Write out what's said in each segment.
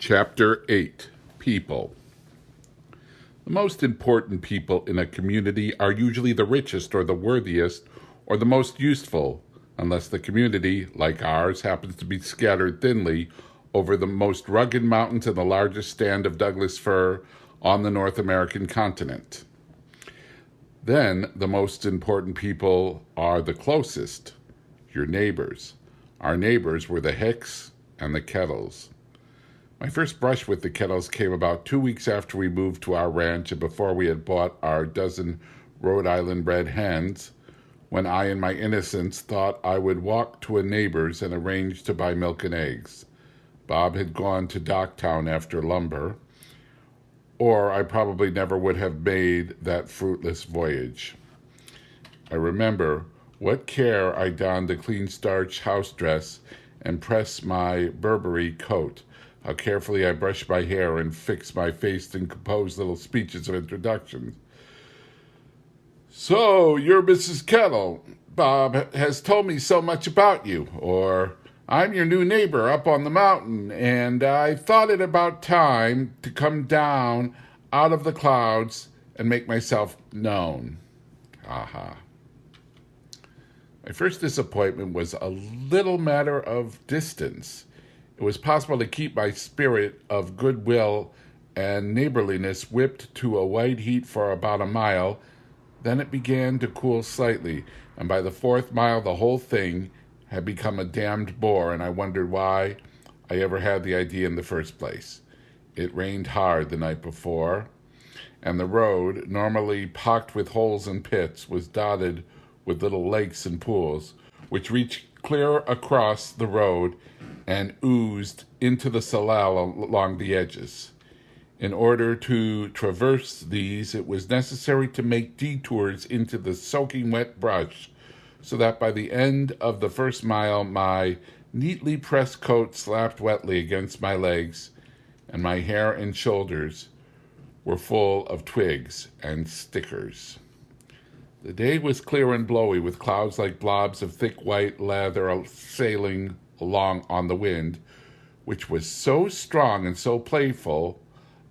Chapter 8 People. The most important people in a community are usually the richest or the worthiest or the most useful, unless the community, like ours, happens to be scattered thinly over the most rugged mountains and the largest stand of Douglas fir on the North American continent. Then the most important people are the closest, your neighbors. Our neighbors were the Hicks and the Kettles. My first brush with the Kettles came about 2 weeks after we moved to our ranch and before we had bought our dozen Rhode Island bred hens, when I, in my innocence, thought I would walk to a neighbor's and arrange to buy milk and eggs. Bob had gone to Docktown after lumber, or I probably never would have made that fruitless voyage. I remember what care I donned the clean starch house dress and pressed my Burberry coat, how carefully I brushed my hair and fixed my face and composed little speeches of introduction. "So, you're Mrs. Kettle. Bob has told me so much about you," or "I'm your new neighbor up on the mountain, and I thought it about time to come down out of the clouds and make myself known." Aha. My first disappointment was a little matter of distance. It was possible to keep my spirit of goodwill and neighborliness whipped to a white heat for about a mile. Then it began to cool slightly, and by the fourth mile the whole thing had become a damned bore, and I wondered why I ever had the idea in the first place. It rained hard the night before, and the road, normally pocked with holes and pits, was dotted with little lakes and pools, which reached clear across the road and oozed into the salal along the edges. In order to traverse these, it was necessary to make detours into the soaking wet brush, so that by the end of the first mile my neatly pressed coat slapped wetly against my legs, and my hair and shoulders were full of twigs and stickers. The day was clear and blowy, with clouds like blobs of thick white lather sailing along on the wind, which was so strong and so playful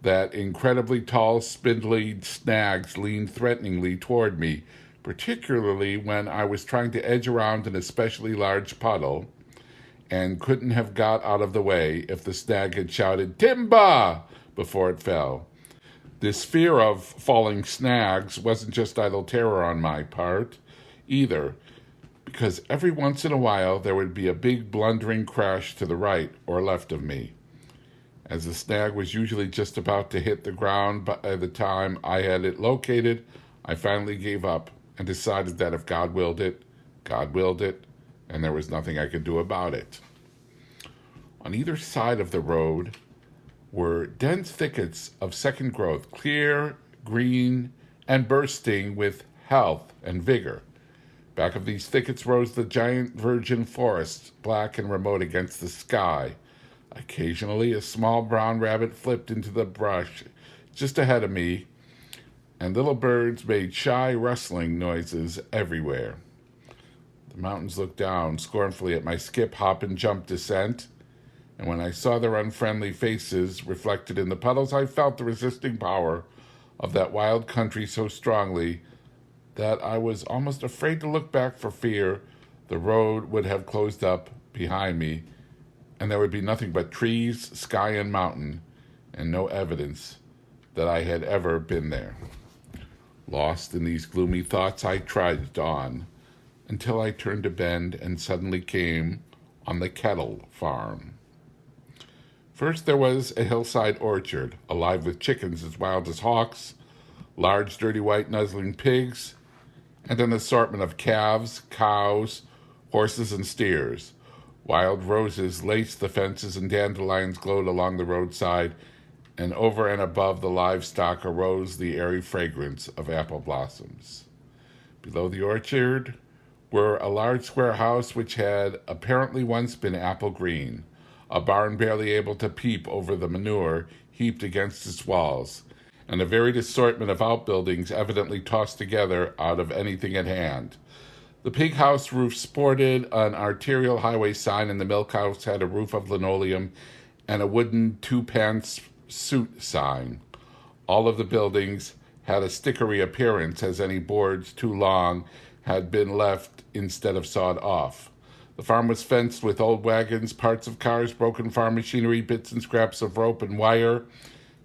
that incredibly tall, spindly snags leaned threateningly toward me, particularly when I was trying to edge around an especially large puddle and couldn't have got out of the way if the snag had shouted "Timber!" before it fell. This fear of falling snags wasn't just idle terror on my part, either, because every once in a while there would be a big blundering crash to the right or left of me. As the snag was usually just about to hit the ground by the time I had it located, I finally gave up and decided that if God willed it, God willed it, and there was nothing I could do about it. On either side of the road were dense thickets of second growth, clear, green, and bursting with health and vigor. Back of these thickets rose the giant virgin forests, black and remote against the sky. Occasionally, a small brown rabbit flipped into the brush just ahead of me, and little birds made shy rustling noises everywhere. The mountains looked down scornfully at my skip, hop, and jump descent, and when I saw their unfriendly faces reflected in the puddles, I felt the resisting power of that wild country so strongly that I was almost afraid to look back for fear the road would have closed up behind me, and there would be nothing but trees, sky, and mountain, and no evidence that I had ever been there. Lost in these gloomy thoughts, I trudged on until I turned a bend and suddenly came on the Kettle farm. First there was a hillside orchard, alive with chickens as wild as hawks, large dirty white nuzzling pigs, and an assortment of calves, cows, horses, and steers. Wild roses laced the fences and dandelions glowed along the roadside, and over and above the livestock arose the airy fragrance of apple blossoms. Below the orchard were a large square house which had apparently once been apple green, a barn barely able to peep over the manure heaped against its walls, and a varied assortment of outbuildings evidently tossed together out of anything at hand. The pig house roof sported an arterial highway sign, and the milk house had a roof of linoleum and a wooden two-pants suit sign. All of the buildings had a stickery appearance, as any boards too long had been left instead of sawed off. The farm was fenced with old wagons, parts of cars, broken farm machinery, bits and scraps of rope and wire,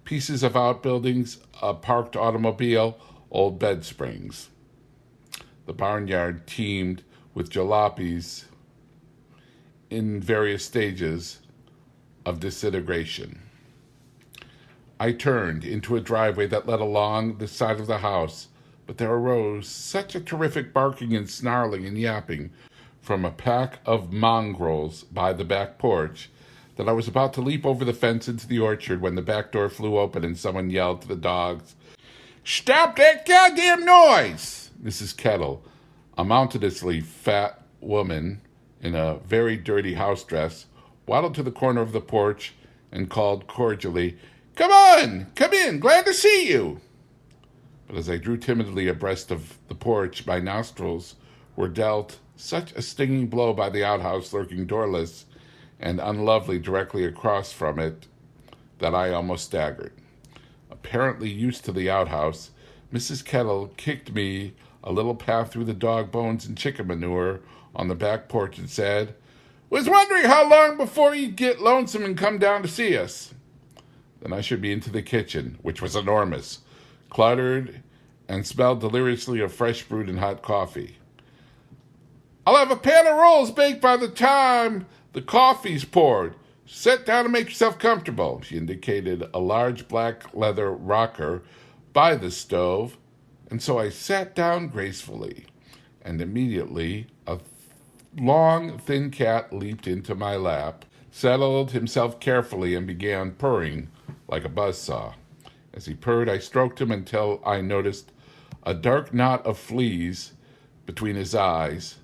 pieces of outbuildings, a parked automobile, old bed springs. The barnyard teemed with jalopies in various stages of disintegration. I turned into a driveway that led along the side of the house, but there arose such a terrific barking and snarling and yapping from a pack of mongrels by the back porch that I was about to leap over the fence into the orchard when the back door flew open and someone yelled to the dogs, "Stop that goddamn noise!" Mrs. Kettle, a mountainously fat woman in a very dirty house dress, waddled to the corner of the porch and called cordially, "Come on, come in, glad to see you." But as I drew timidly abreast of the porch, my nostrils were dealt such a stinging blow by the outhouse lurking doorless and unlovely directly across from it that I almost staggered. Apparently used to the outhouse, Mrs. Kettle kicked me a little path through the dog bones and chicken manure on the back porch and said, "Was wondering how long before you'd get lonesome and come down to see us." Then I should be into the kitchen, which was enormous, cluttered, and smelled deliriously of fresh brewed and hot coffee. "I'll have a pan of rolls baked by the time the coffee's poured. Sit down and make yourself comfortable." She indicated a large black leather rocker by the stove, and so I sat down gracefully, and immediately a long, thin cat leaped into my lap, settled himself carefully, and began purring like a buzzsaw. As he purred, I stroked him until I noticed a dark knot of fleas between his eyes,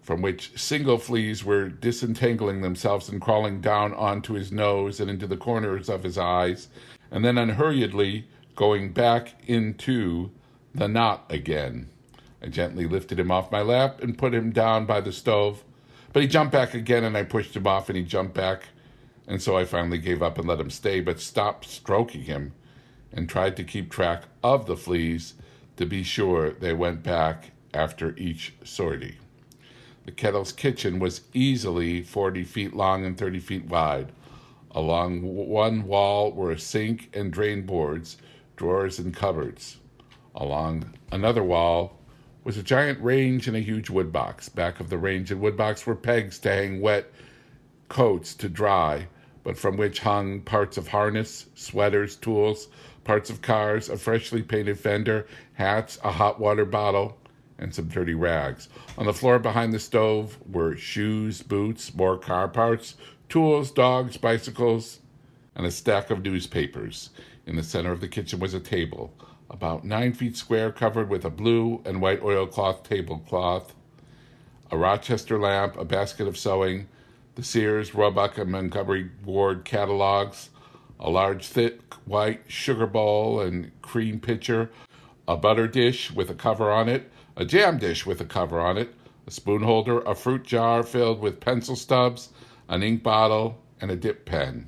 from which single fleas were disentangling themselves and crawling down onto his nose and into the corners of his eyes, and then unhurriedly going back into the knot again. I gently lifted him off my lap and put him down by the stove, but he jumped back again, and I pushed him off, and he jumped back, and so I finally gave up and let him stay, but stopped stroking him and tried to keep track of the fleas to be sure they went back after each sortie. The Kettle's kitchen was easily 40 feet long and 30 feet wide. Along one wall were a sink and drain boards, drawers and cupboards. Along another wall was a giant range and a huge wood box. Back of the range and wood box were pegs to hang wet coats to dry, but from which hung parts of harness, sweaters, tools, parts of cars, a freshly painted fender, hats, a hot water bottle, and some dirty rags. On the floor behind the stove were shoes, boots, more car parts, tools, dogs, bicycles, and a stack of newspapers. In the center of the kitchen was a table, about 9 feet square, covered with a blue and white oilcloth tablecloth, a Rochester lamp, a basket of sewing, the Sears, Roebuck, and Montgomery Ward catalogs, a large, thick, white sugar bowl and cream pitcher, a butter dish with a cover on it, a jam dish with a cover on it, a spoon holder, a fruit jar filled with pencil stubs, an ink bottle, and a dip pen.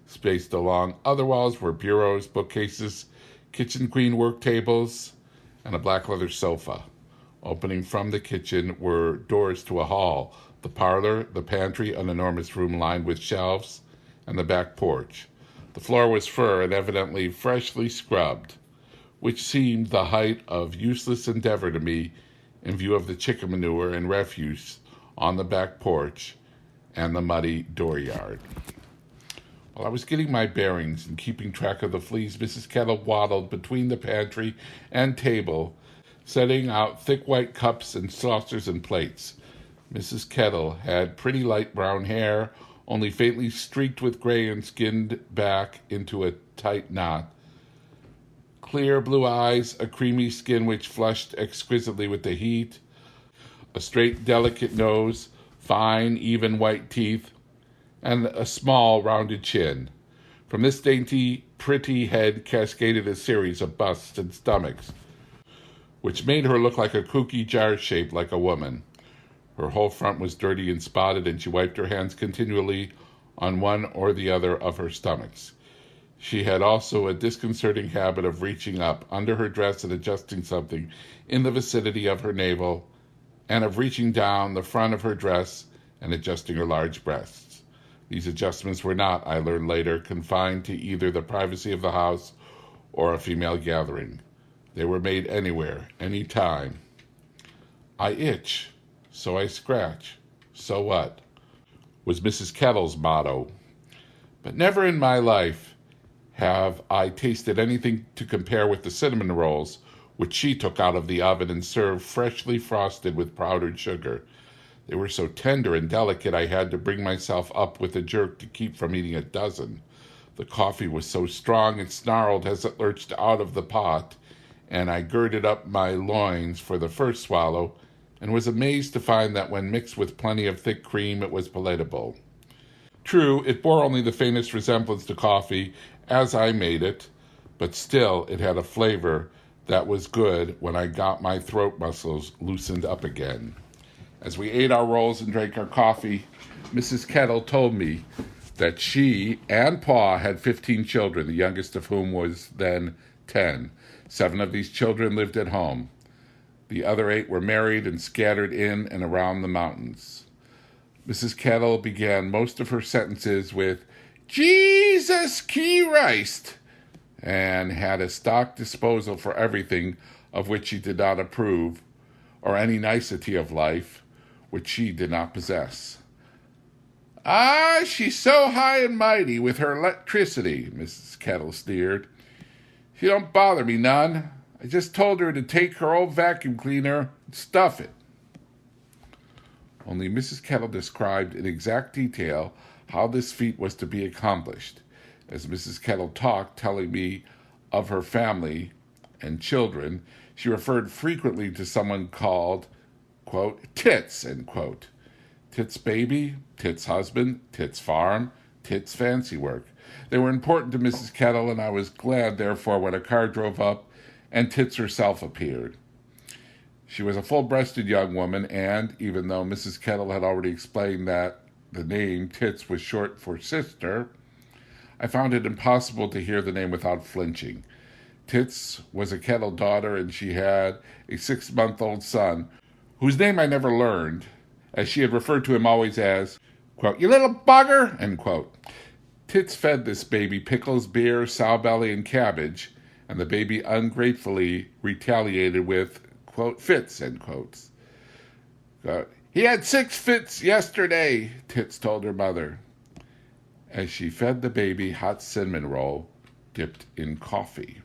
Spaced along other walls were bureaus, bookcases, kitchen queen work tables, and a black leather sofa. Opening from the kitchen were doors to a hall, the parlor, the pantry, an enormous room lined with shelves, and the back porch. The floor was fur and evidently freshly scrubbed, which seemed the height of useless endeavor to me in view of the chicken manure and refuse on the back porch and the muddy dooryard. While I was getting my bearings and keeping track of the fleas, Mrs. Kettle waddled between the pantry and table, setting out thick white cups and saucers and plates. Mrs. Kettle had pretty light brown hair, only faintly streaked with gray and skinned back into a tight knot. Clear blue eyes, a creamy skin which flushed exquisitely with the heat, a straight, delicate nose, fine, even white teeth, and a small, rounded chin. From this dainty, pretty head cascaded a series of busts and stomachs, which made her look like a cookie jar shaped like a woman. Her whole front was dirty and spotted, and she wiped her hands continually on one or the other of her stomachs. She had also a disconcerting habit of reaching up under her dress and adjusting something in the vicinity of her navel, and of reaching down the front of her dress and adjusting her large breasts. These adjustments were not, I learned later, confined to either the privacy of the house or a female gathering. They were made anywhere, any time. I itch, so I scratch. So what? Was Mrs. Kettle's motto. But never in my life have I tasted anything to compare with the cinnamon rolls which she took out of the oven and served freshly frosted with powdered sugar. They were so tender and delicate I had to bring myself up with a jerk to keep from eating a dozen. The coffee was so strong it snarled as it lurched out of the pot, and I girded up my loins for the first swallow, and was amazed to find that when mixed with plenty of thick cream it was palatable. True, it bore only the faintest resemblance to coffee as I made it, but still it had a flavor that was good when I got my throat muscles loosened up again. As we ate our rolls and drank our coffee, Mrs. Kettle told me that she and Pa had 15 children, the youngest of whom was then 10. 7 of these children lived at home. The other 8 were married and scattered in and around the mountains. Mrs. Kettle began most of her sentences with, Jesus Christ, and had a stock disposal for everything of which she did not approve, or any nicety of life which she did not possess. Ah, she's so high and mighty with her electricity, Mrs. Kettle sneered. She don't bother me none. I just told her to take her old vacuum cleaner and stuff it. Only Mrs. Kettle described in exact detail how this feat was to be accomplished. As Mrs. Kettle talked, telling me of her family and children, she referred frequently to someone called, quote, Tits, end quote. Tits' baby, Tits' husband, Tits' farm, Tits' fancy work. They were important to Mrs. Kettle, and I was glad, therefore, when a car drove up and Tits herself appeared. She was a full-breasted young woman, and, even though Mrs. Kettle had already explained that the name Tits was short for sister, I found it impossible to hear the name without flinching. Tits was a Kettle daughter, and she had a 6-month-old son, whose name I never learned, as she had referred to him always as, quote, you little bugger, end quote. Tits fed this baby pickles, beer, sow belly, and cabbage, and the baby ungratefully retaliated with, quote, fits, end quotes. He had 6 fits yesterday, Tits told her mother, as she fed the baby hot cinnamon roll dipped in coffee.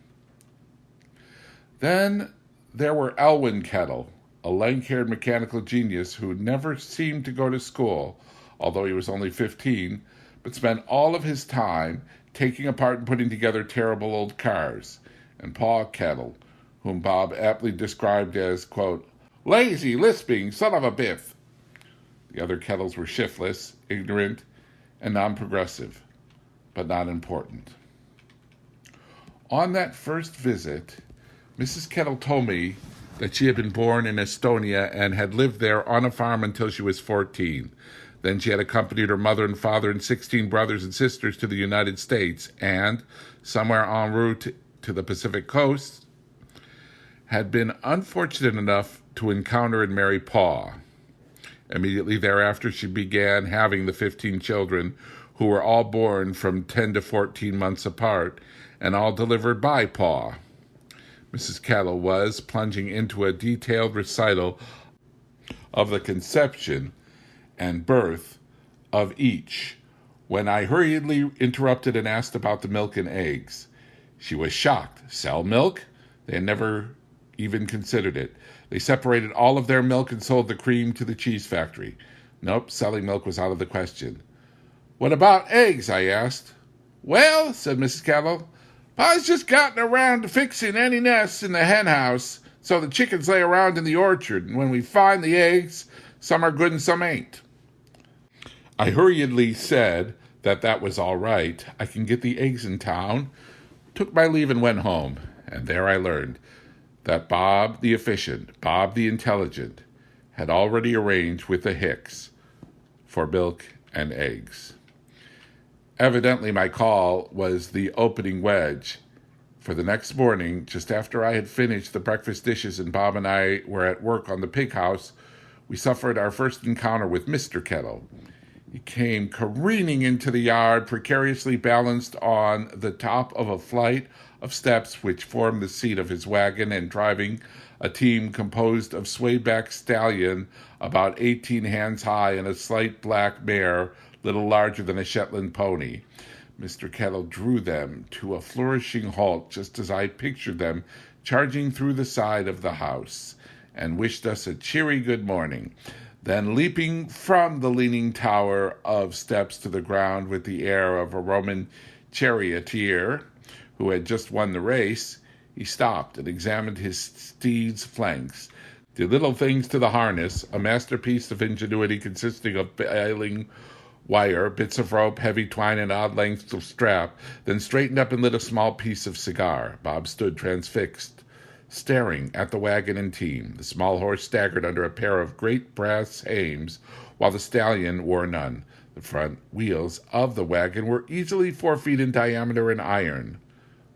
Then there were Elwyn Kettle, a lank-haired mechanical genius who never seemed to go to school, although he was only 15, but spent all of his time taking apart and putting together terrible old cars, and Pa Kettle, whom Bob aptly described as, quote, lazy, lisping, son of a biff. The other Kettles were shiftless, ignorant, and non-progressive, but not important. On that first visit, Mrs. Kettle told me that she had been born in Estonia and had lived there on a farm until she was 14. Then she had accompanied her mother and father and 16 brothers and sisters to the United States and, somewhere en route to the Pacific coast, had been unfortunate enough to encounter and marry Pa. Immediately thereafter, she began having the 15 children, who were all born from 10 to 14 months apart, and all delivered by Pa. Mrs. Kettle was plunging into a detailed recital of the conception and birth of each, when I hurriedly interrupted and asked about the milk and eggs. She was shocked. Sell milk? They had never even considered it. They separated all of their milk and sold the cream to the cheese factory. Nope, selling milk was out of the question. What about eggs? I asked. Well, said Mrs. Kettle, Pa's just gotten around to fixing any nests in the hen house so the chickens lay around in the orchard, and when we find the eggs, some are good and some ain't. I hurriedly said that was all right. I can get the eggs in town, took my leave and went home, and there I learned that Bob the efficient, Bob the intelligent, had already arranged with the Hicks for milk and eggs. Evidently, my call was the opening wedge. For the next morning, just after I had finished the breakfast dishes and Bob and I were at work on the pig house, we suffered our first encounter with Mr. Kettle. He came careening into the yard, precariously balanced on the top of a flight of steps which formed the seat of his wagon, and driving a team composed of swayback stallion about 18 hands high and a slight black mare little larger than a Shetland pony. Mr. Kettle drew them to a flourishing halt just as I pictured them charging through the side of the house, and wished us a cheery good morning. Then, leaping from the leaning tower of steps to the ground with the air of a Roman charioteer who had just won the race, he stopped and examined his steed's flanks, did little things to the harness, a masterpiece of ingenuity consisting of baling wire, bits of rope, heavy twine, and odd lengths of strap, then straightened up and lit a small piece of cigar. Bob stood transfixed, staring at the wagon and team. The small horse staggered under a pair of great brass hames, while the stallion wore none. The front wheels of the wagon were easily 4 feet in diameter and iron.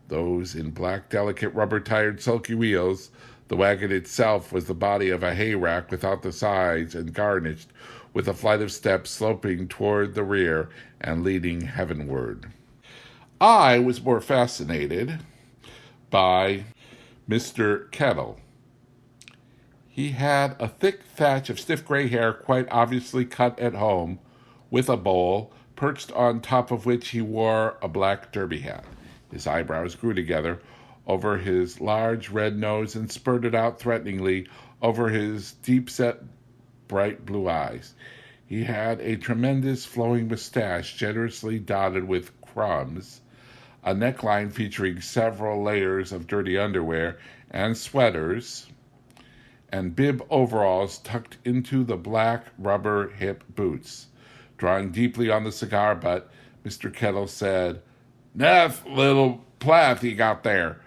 Those in black, delicate, rubber-tired, sulky wheels. The wagon itself was the body of a hay rack without the sides, and garnished with a flight of steps sloping toward the rear and leading heavenward. I was more fascinated by Mr. Kettle. He had a thick thatch of stiff gray hair, quite obviously cut at home, with a bowl, perched on top of which he wore a black derby hat. His eyebrows grew together over his large red nose and spurted out threateningly over his deep-set, bright blue eyes. He had a tremendous flowing mustache, generously dotted with crumbs, a neckline featuring several layers of dirty underwear and sweaters, and bib overalls tucked into the black rubber hip boots. Drawing deeply on the cigar butt, Mr. Kettle said, "Nice little plant he got there.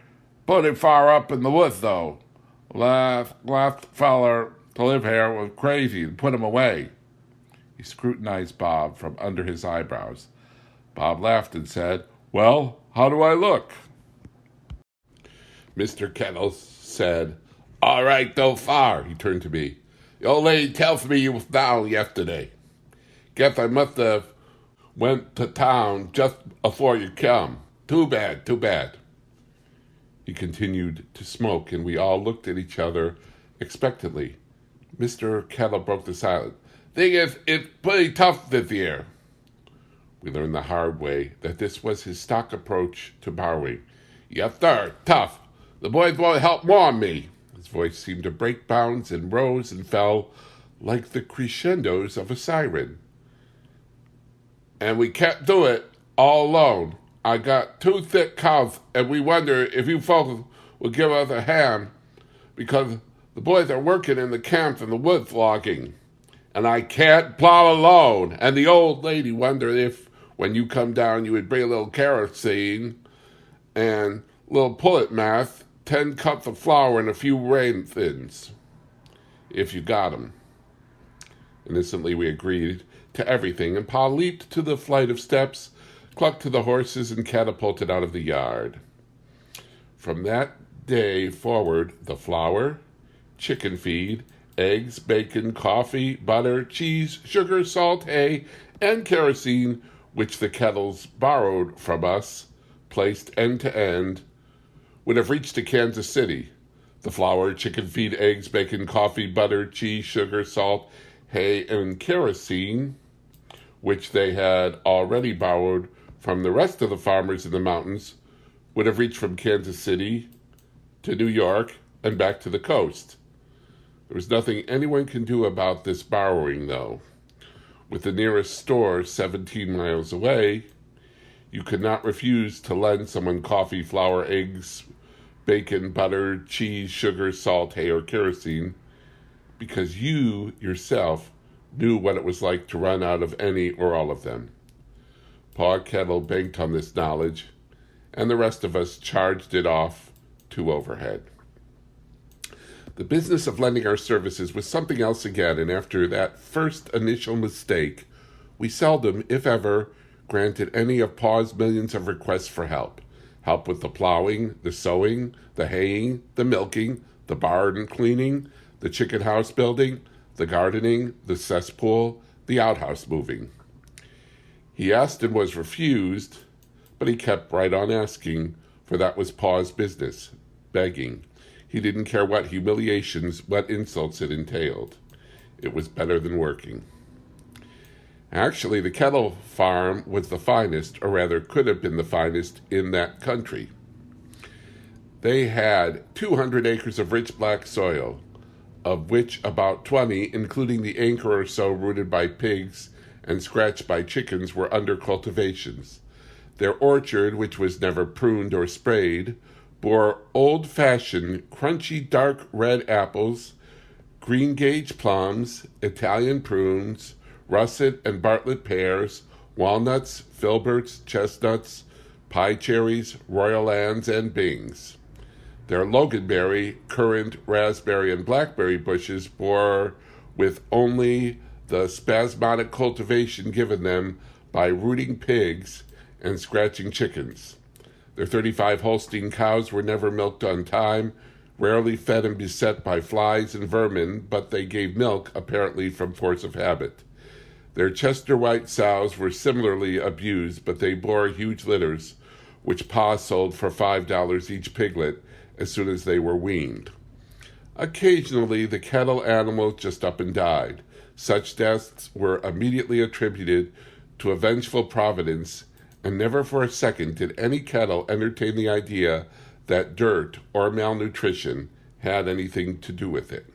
Put it far up in the woods, though. Last feller to live here was crazy and put him away." He scrutinized Bob from under his eyebrows. Bob laughed and said, "Well, how do I look?" Mr. Kettle said, "All right, though far." He turned to me. "The old lady tells me you was down yesterday. Guess I must have went to town just afore you come. Too bad, too bad." He continued to smoke, and we all looked at each other expectantly. Mr. Kettle broke the silence. "Thing is, it's pretty tough this year." We learned the hard way that this was his stock approach to borrowing. "Yes, sir, tough. The boys won't help warm me." His voice seemed to break bounds and rose and fell like the crescendos of a siren. "And we can't do it all alone. I got 2 thick cows, and we wonder if you folks will give us a hand, because the boys are working in the camps in the woods logging. And I can't plow alone. And the old lady wondered if, when you come down, you would bring a little kerosene and a little pullet mass, 10 cups of flour, and a few raisins, if you got 'em." Innocently, we agreed to everything, and Pa leaped to the flight of steps, clucked to the horses, and catapulted out of the yard. From that day forward, the flour, chicken feed, eggs, bacon, coffee, butter, cheese, sugar, salt, hay, and kerosene, which the Kettles borrowed from us, placed end to end, would have reached to Kansas City. The flour, chicken feed, eggs, bacon, coffee, butter, cheese, sugar, salt, hay, and kerosene, which they had already borrowed from the rest of the farmers in the mountains, would have reached from Kansas City to New York and back to the coast. There was nothing anyone can do about this borrowing, though. With the nearest store 17 miles away, you could not refuse to lend someone coffee, flour, eggs, bacon, butter, cheese, sugar, salt, hay, or kerosene, because you yourself knew what it was like to run out of any or all of them. Pa Kettle banked on this knowledge, and the rest of us charged it off to overhead. The business of lending our services was something else again, and after that first initial mistake, we seldom, if ever, granted any of Pa's millions of requests for help. Help with the plowing, the sowing, the haying, the milking, the barn cleaning, the chicken house building, the gardening, the cesspool, the outhouse moving. He asked and was refused, but he kept right on asking, for that was Pa's business, begging. He didn't care what humiliations, what insults it entailed. It was better than working. Actually, the Kettle farm was the finest, or rather could have been the finest, in that country. They had 200 acres of rich black soil, of which about 20, including the acre or so rooted by pigs and scratched by chickens, were under cultivations. Their orchard, which was never pruned or sprayed, bore old-fashioned, crunchy dark red apples, green-gage plums, Italian prunes, russet and Bartlett pears, walnuts, filberts, chestnuts, pie cherries, royal ands, and bings. Their loganberry, currant, raspberry, and blackberry bushes bore with only the spasmodic cultivation given them by rooting pigs and scratching chickens. Their 35 Holstein cows were never milked on time, rarely fed and beset by flies and vermin, but they gave milk, apparently from force of habit. Their Chester white sows were similarly abused, but they bore huge litters, which Pa sold for $5 each piglet as soon as they were weaned. Occasionally, the Kettle animals just up and died. Such deaths were immediately attributed to a vengeful providence, and never for a second did any Kettle entertain the idea that dirt or malnutrition had anything to do with it.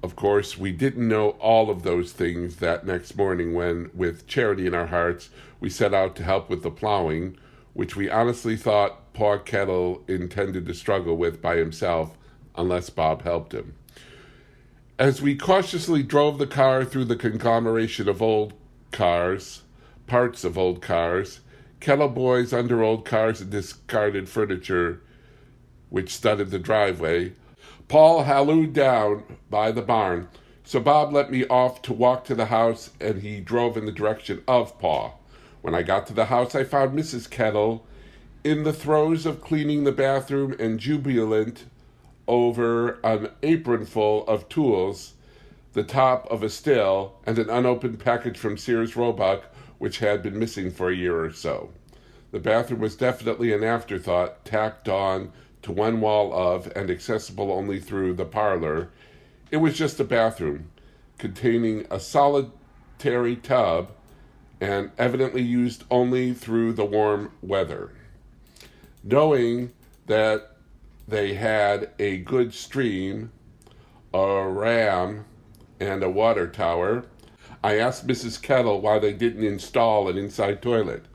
Of course, we didn't know all of those things that next morning when, with charity in our hearts, we set out to help with the plowing, which we honestly thought Pa Kettle intended to struggle with by himself unless Bob helped him. As we cautiously drove the car through the conglomeration of old cars, parts of old cars, Kettle boys under old cars and discarded furniture which studded the driveway, Paul hallooed down by the barn, so Bob let me off to walk to the house, and he drove in the direction of Pa. When I got to the house, I found Mrs. Kettle in the throes of cleaning the bathroom and jubilant over an apronful of tools, the top of a still, and an unopened package from Sears Roebuck, which had been missing for a year or so. The bathroom was definitely an afterthought, tacked on to one wall of and accessible only through the parlor. It was just a bathroom containing a solitary tub and evidently used only through the warm weather. Knowing that they had a good stream, a ram, and a water tower, I asked Mrs. Kettle why they didn't install an inside toilet.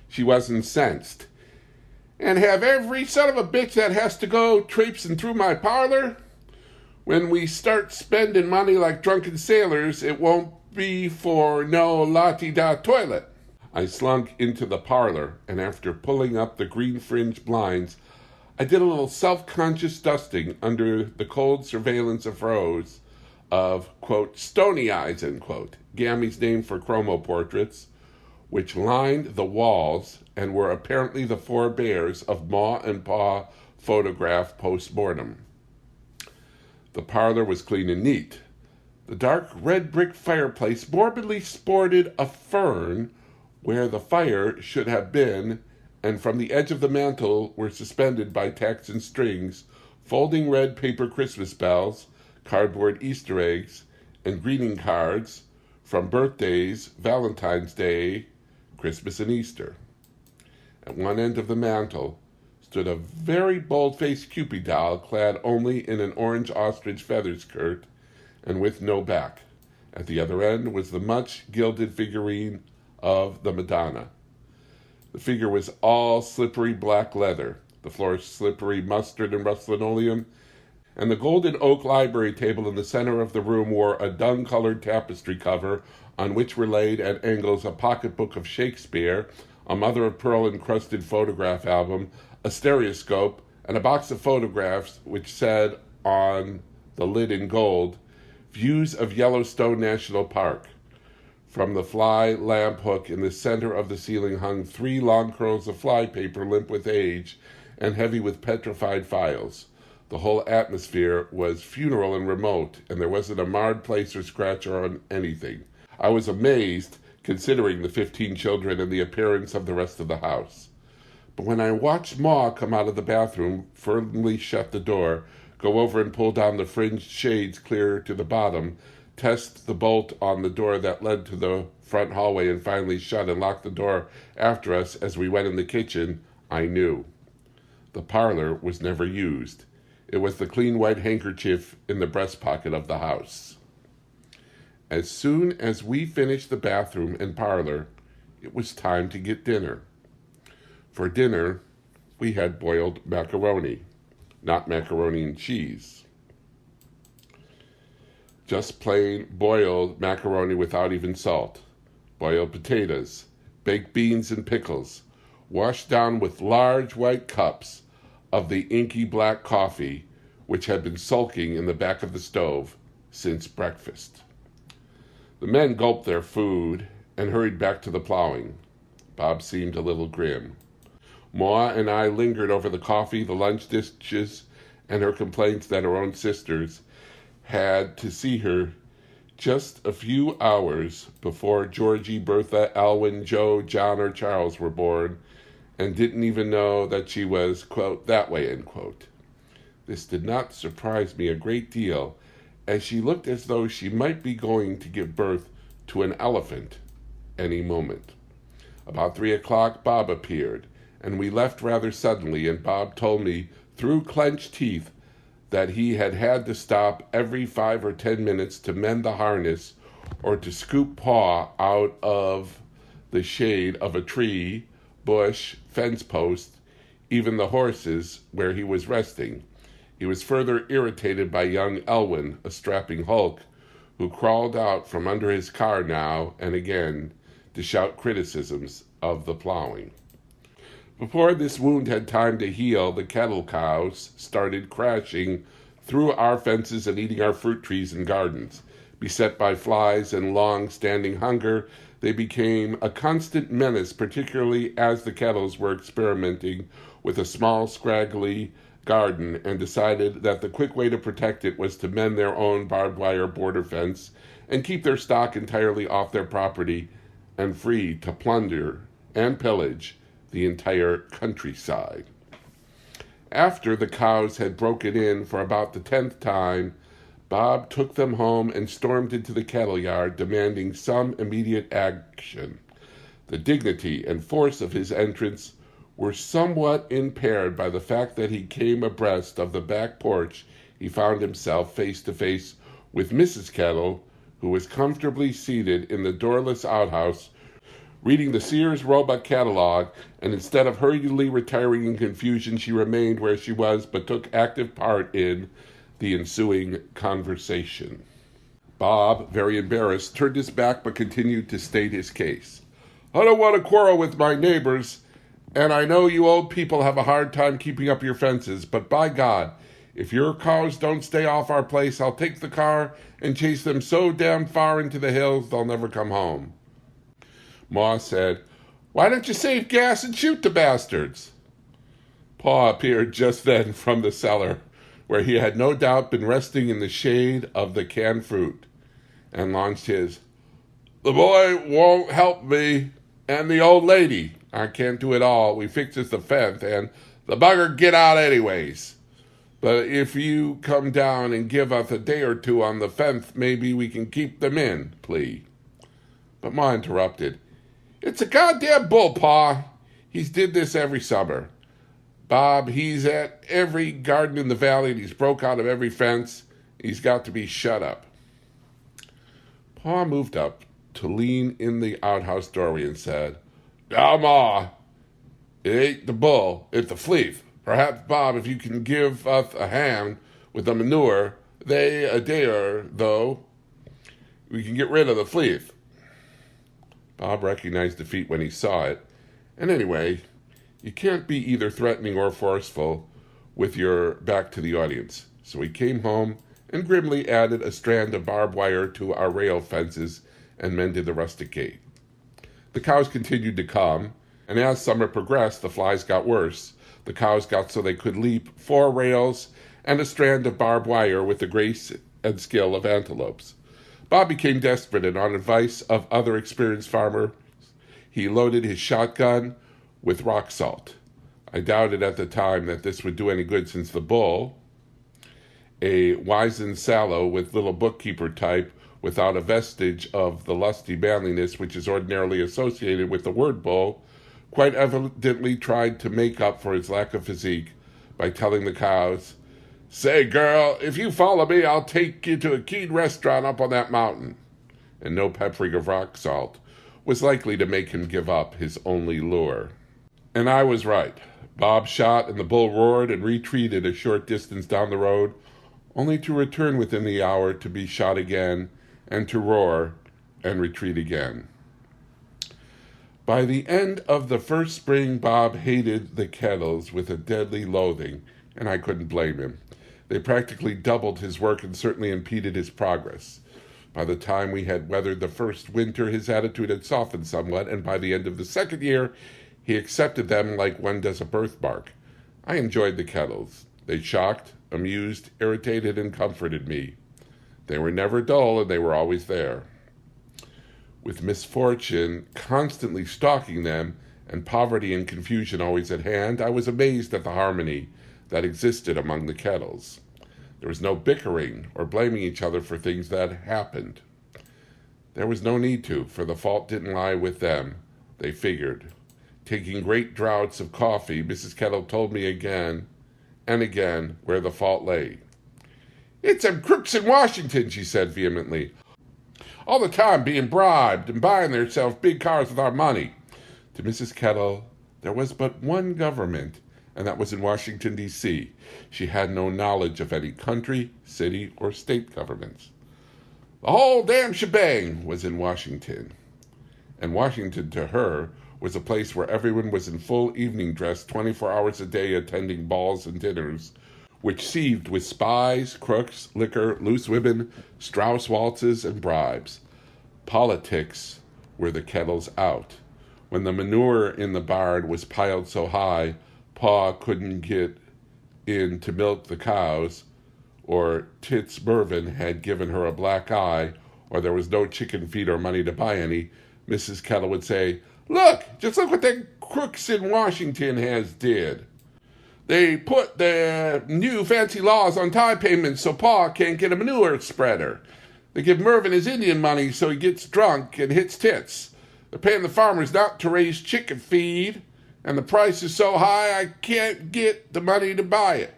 She was incensed. And have every son of a bitch that has to go traipsing through my parlor? When we start spending money like drunken sailors, it won't be for no la-ti-da toilet. I slunk into the parlor, and after pulling up the green fringe blinds, I did a little self-conscious dusting under the cold surveillance of Rose of, quote, stony eyes, end quote, Gammy's name for chromo portraits, which lined the walls and were apparently the forebears of Ma and Pa photograph post-mortem. The parlor was clean and neat. The dark red brick fireplace morbidly sported a fern where the fire should have been, and from the edge of the mantel were suspended by tacks and strings folding red paper Christmas bells, cardboard Easter eggs, and greeting cards from birthdays, Valentine's Day, Christmas, and Easter. At one end of the mantel stood a very bold-faced Cupid doll clad only in an orange ostrich feather skirt and with no back. At the other end was the much gilded figurine of the Madonna. The figure was all slippery black leather, the floor slippery mustard and rust linoleum, and the golden oak library table in the center of the room wore a dung-colored tapestry cover on which were laid at angles a pocketbook of Shakespeare, a mother-of-pearl-encrusted photograph album, a stereoscope, and a box of photographs which said on the lid in gold, Views of Yellowstone National Park. From the fly lamp hook in the center of the ceiling hung 3 long curls of fly paper, limp with age and heavy with petrified files. The whole atmosphere was funeral and remote, and there wasn't a marred place or scratch on anything. I was amazed, considering the 15 children and the appearance of the rest of the house. But when I watched Ma come out of the bathroom, firmly shut the door, go over and pull down the fringed shades clear to the bottom, test the bolt on the door that led to the front hallway, and finally shut and lock the door after us as we went in the kitchen, I knew. The parlor was never used. It was the clean white handkerchief in the breast pocket of the house. As soon as we finished the bathroom and parlor, it was time to get dinner. For dinner, we had boiled macaroni, not macaroni and cheese. Just plain boiled macaroni without even salt, boiled potatoes, baked beans and pickles, washed down with large white cups of the inky black coffee which had been sulking in the back of the stove since breakfast. The men gulped their food and hurried back to the plowing. Bob seemed a little grim. Ma and I lingered over the coffee, the lunch dishes, and her complaints that her own sisters had to see her just a few hours before Georgie, Bertha, Alwyn, Joe, John, or Charles were born, and didn't even know that she was, quote, that way, end quote. This did not surprise me a great deal, as she looked as though she might be going to give birth to an elephant any moment. About 3 o'clock, Bob appeared, and we left rather suddenly, and Bob told me through clenched teeth that he had to stop every 5 or 10 minutes to mend the harness or to scoop Pa out of the shade of a tree, bush, fence post, even the horses where he was resting. He was further irritated by young Elwyn, a strapping hulk, who crawled out from under his car now and again to shout criticisms of the plowing. Before this wound had time to heal, the cattle cows started crashing through our fences and eating our fruit trees and gardens. Beset by flies and long-standing hunger, they became a constant menace, particularly as the kettles were experimenting with a small, scraggly garden and decided that the quick way to protect it was to mend their own barbed wire border fence and keep their stock entirely off their property and free to plunder and pillage the entire countryside. After the cows had broken in for about the 10th time, Bob took them home and stormed into the cattle yard, demanding some immediate action. The dignity and force of his entrance were somewhat impaired by the fact that he came abreast of the back porch. He found himself face to face with Mrs. Kettle, who was comfortably seated in the doorless outhouse, reading the Sears Roebuck catalog, and instead of hurriedly retiring in confusion, she remained where she was but took active part in the ensuing conversation. Bob, very embarrassed, turned his back but continued to state his case. I don't want to quarrel with my neighbors, and I know you old people have a hard time keeping up your fences, but by God, if your cows don't stay off our place, I'll take the car and chase them so damn far into the hills they'll never come home. Ma said, Why don't you save gas and shoot the bastards? Pa appeared just then from the cellar, where he had no doubt been resting in the shade of the canned fruit, and launched his, The boy won't help me, and the old lady. I can't do it all. We fixes the fence, and the bugger get out anyways. But if you come down and give us a day or two on the fence, maybe we can keep them in, plea. But Ma interrupted. It's a goddamn bull, Pa. He's did this every summer. Bob, he's at every garden in the valley, and he's broke out of every fence. He's got to be shut up. Pa moved up to lean in the outhouse doorway and said, Now, Ma, it ain't the bull, it's the fleet. Perhaps, Bob, if you can give us a hand with the manure, a day or though, we can get rid of the fleet. Bob recognized defeat when he saw it, and anyway, you can't be either threatening or forceful with your back to the audience. So he came home and grimly added a strand of barbed wire to our rail fences and mended the rustic gate. The cows continued to come, and as summer progressed, the flies got worse. The cows got so they could leap 4 rails and a strand of barbed wire with the grace and skill of antelopes. Bob became desperate, and on advice of other experienced farmers, he loaded his shotgun with rock salt. I doubted at the time that this would do any good, since the bull, a wizened sallow with little bookkeeper type without a vestige of the lusty manliness which is ordinarily associated with the word bull, quite evidently tried to make up for his lack of physique by telling the cows, "Say, girl, if you follow me, I'll take you to a keen restaurant up on that mountain." And no peppering of rock salt was likely to make him give up his only lure. And I was right. Bob shot, and the bull roared and retreated a short distance down the road, only to return within the hour to be shot again, and to roar and retreat again. By the end of the first spring, Bob hated the kettles with a deadly loathing, and I couldn't blame him. They practically doubled his work and certainly impeded his progress. By the time we had weathered the first winter, his attitude had softened somewhat, and by the end of the second year, he accepted them like one does a birthmark. I enjoyed the kettles. They shocked, amused, irritated, and comforted me. They were never dull, and they were always there. With misfortune constantly stalking them, and poverty and confusion always at hand, I was amazed at the harmony that existed among the kettles. There was no bickering or blaming each other for things that happened. There was no need to, for the fault didn't lie with them, they figured. Taking great draughts of coffee, Mrs. Kettle told me again and again where the fault lay. "It's them crooks in Washington," she said vehemently. "All the time being bribed and buying themselves big cars with our money." To Mrs. Kettle, there was but one government, and that was in Washington, D.C. She had no knowledge of any country, city, or state governments. The whole damn shebang was in Washington. And Washington, to her, was a place where everyone was in full evening dress 24 hours a day attending balls and dinners, which seethed with spies, crooks, liquor, loose women, Strauss waltzes, and bribes. Politics were the kettles out. When the manure in the barn was piled so high, Pa couldn't get in to milk the cows, or Tits Mervyn had given her a black eye, or there was no chicken feed or money to buy any, Mrs. Kettle would say, just look what the crooks in Washington has did. They put the new fancy laws on tie payments so Pa can't get a manure spreader. They give Mervyn his Indian money so he gets drunk and hits tits. They're paying the farmers not to raise chicken feed, and the price is so high I can't get the money to buy it.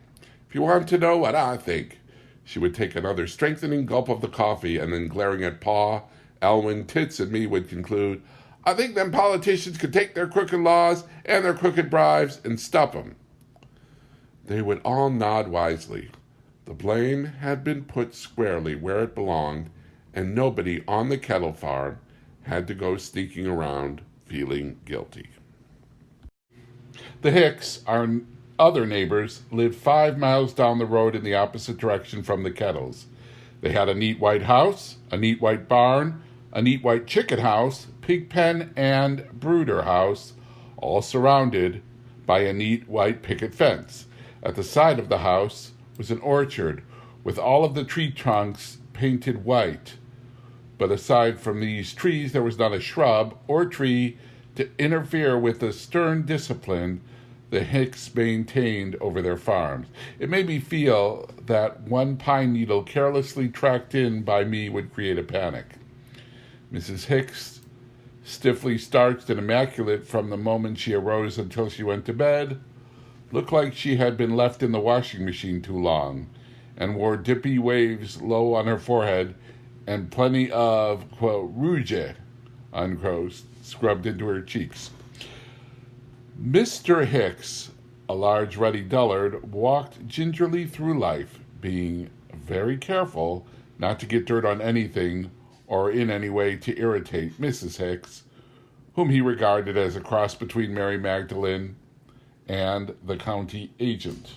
If you want to know what I think," she would take another strengthening gulp of the coffee, and then glaring at Pa, Elwyn, Tits, and me would conclude, "I think them politicians could take their crooked laws and their crooked bribes and stop 'em." They would all nod wisely. The blame had been put squarely where it belonged, and nobody on the Kettle farm had to go sneaking around feeling guilty. The Hicks, our other neighbors, lived 5 miles down the road in the opposite direction from the Kettles. They had a neat white house, a neat white barn, a neat white chicken house, pig pen, and brooder house, all surrounded by a neat white picket fence. At the side of the house was an orchard with all of the tree trunks painted white. But aside from these trees, there was not a shrub or tree to interfere with the stern discipline the Hicks maintained over their farms. It made me feel that one pine needle carelessly tracked in by me would create a panic. Mrs. Hicks, stiffly starched and immaculate from the moment she arose until she went to bed, looked like she had been left in the washing machine too long, and wore dippy waves low on her forehead and plenty of, quote, rouge, unquote, scrubbed into her cheeks. Mr. Hicks, a large ruddy dullard, walked gingerly through life, being very careful not to get dirt on anything or in any way to irritate Mrs. Hicks, whom he regarded as a cross between Mary Magdalene and the county agent.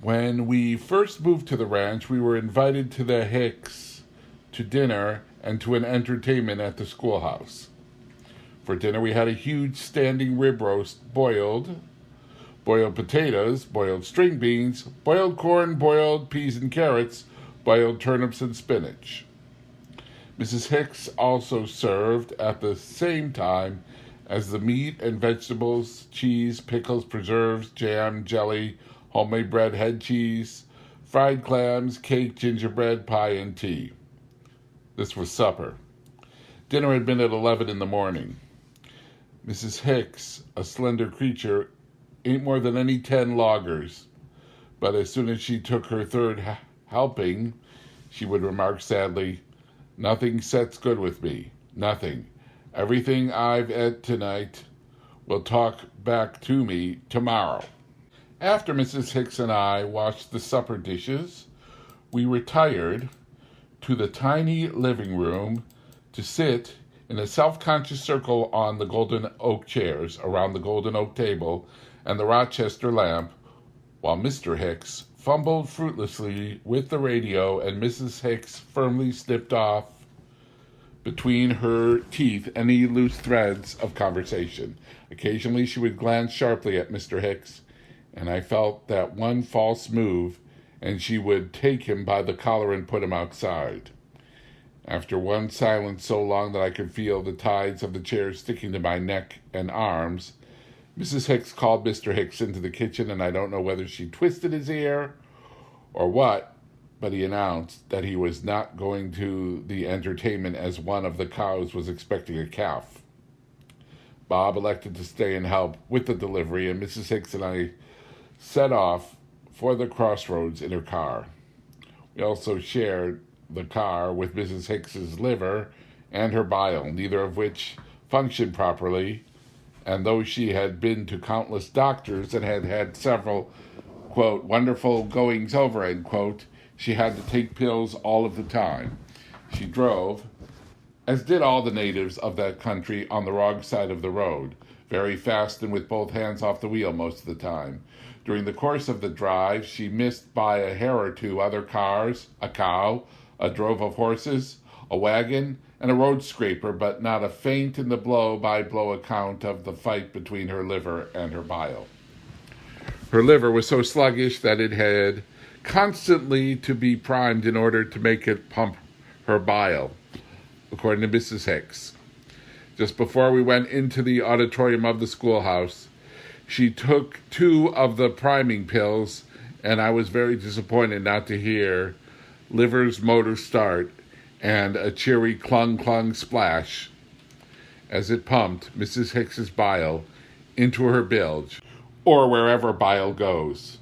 When we first moved to the ranch, we were invited to the Hicks to dinner and to an entertainment at the schoolhouse. For dinner, we had a huge standing rib roast, boiled potatoes, boiled string beans, boiled corn, boiled peas and carrots, boiled turnips and spinach. Mrs. Hicks also served at the same time as the meat and vegetables, cheese, pickles, preserves, jam, jelly, homemade bread, head cheese, fried clams, cake, gingerbread, pie, and tea. This was supper. Dinner had been at 11 in the morning. Mrs. Hicks, a slender creature, ate more than any 10 loggers, but as soon as she took her third helping, she would remark sadly, "Nothing sets good with me. Nothing. Everything I've ate tonight will talk back to me tomorrow." After Mrs. Hicks and I washed the supper dishes, we retired to the tiny living room to sit in a self-conscious circle on the golden oak chairs around the golden oak table and the Rochester lamp, while Mr. Hicks fumbled fruitlessly with the radio and Mrs. Hicks firmly snipped off between her teeth any loose threads of conversation. Occasionally she would glance sharply at Mr. Hicks, and I felt that one false move and she would take him by the collar and put him outside. After one silence so long that I could feel the ties of the chair sticking to my neck and arms, Mrs. Hicks called Mr. Hicks into the kitchen, and I don't know whether she twisted his ear or what, but he announced that he was not going to the entertainment as one of the cows was expecting a calf. Bob elected to stay and help with the delivery, and Mrs. Hicks and I set off for the crossroads in her car. We also shared the car with Mrs. Hicks's liver and her bile, neither of which functioned properly, and though she had been to countless doctors and had had several, quote, wonderful goings over, end quote, she had to take pills all of the time. She drove, as did all the natives of that country, on the wrong side of the road, very fast and with both hands off the wheel most of the time. During the course of the drive, she missed by a hair or two other cars, a cow, a drove of horses, a wagon, and a road scraper, but not a faint in the blow-by-blow account of the fight between her liver and her bile. Her liver was so sluggish that it had constantly to be primed in order to make it pump her bile, according to Mrs. Hicks. Just before we went into the auditorium of the schoolhouse, she took 2 of the priming pills, and I was very disappointed not to hear liver's motor start and a cheery clung splash as it pumped Mrs. Hicks's bile into her bilge, or wherever bile goes.